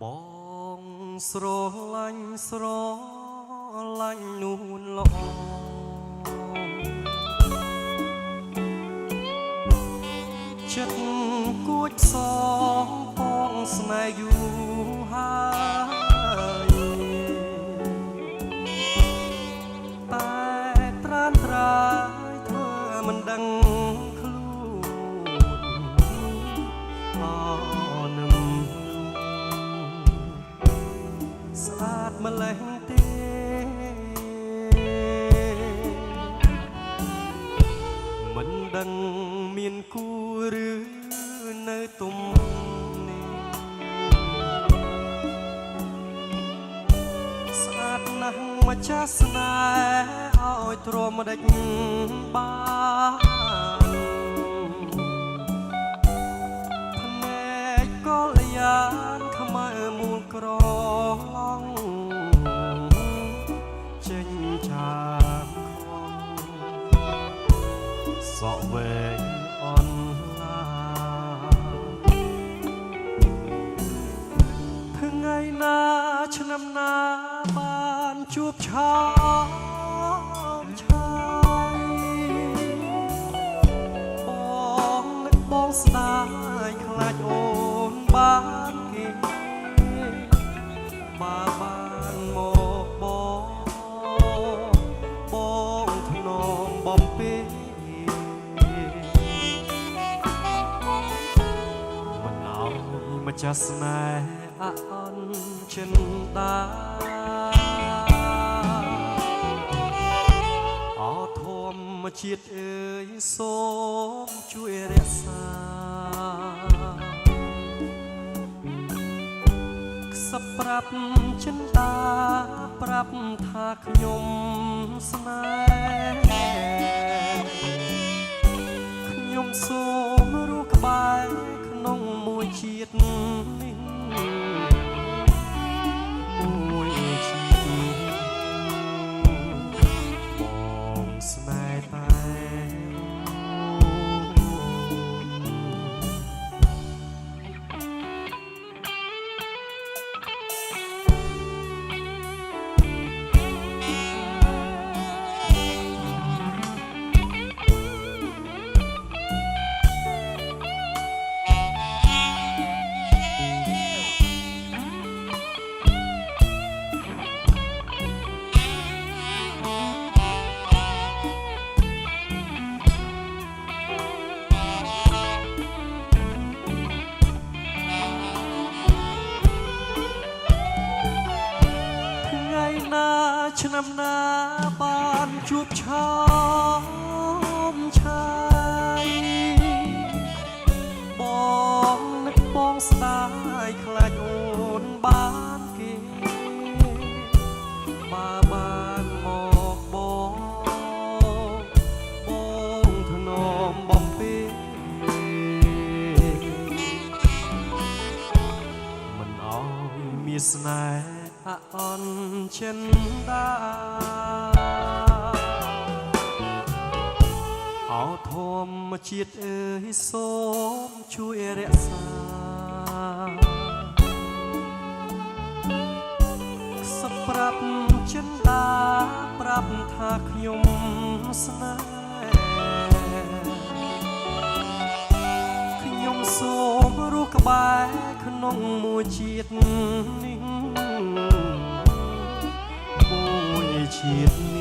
បងស្រឡាញ់ស្រឡាញ់នួនល្អចិត្តគួចសងបងស្នេហ៍យូរហើយតែត្រានត្រាយធ្វើមិនដឹងស្អាតម្លេះទេមិនដឹងមានគូឬនៅទុំនេះស្អាតណាស់ម្ចាស់ស្នេហ៍ឲ្យទ្រាំម្ដេចបានភ្នែកក៏លយានខ្មៅមូលក្រឡងចេញจากខំសក់វែងអនឡាថ្ងៃណាឆ្នាំណាបានជួបឆោមឆាយបងនឹកបងស្ដាយខ្លាចអូនបានគេបានមកបងធ្នងបំពេមិនឲ្យម្ចាស់ស្នេហ៍អន់ចិនដាអធម្មជាតិអើយសូមជួយរក្សាសប្រាប់ចិនតាប្រាប់ថាខ្ញុំស្នេហ៍ខ្ញុំសូមរស់ក្បែរក្នុងមួយជាតិនេះមួយជាតិបងស្នេហ៍តែឆ្នាំណាបានជួបឆោមឆាយបងនឹកបងស្ដាយខ្លាចអូនបានគេបានមកបងធ្នមបំពេមិនអោយមានស្នេហ៍អន់ចិនដាអោធម្មជាតិអើយសូមជួយរក្សាសប្រាប់ចិនដាប្រាប់ថាខ្ញុំស្នេហ៍ខ្ញុំសូមរស់ក្បែរក្នុងមួយជាតិនេះមួយជាតិនេះ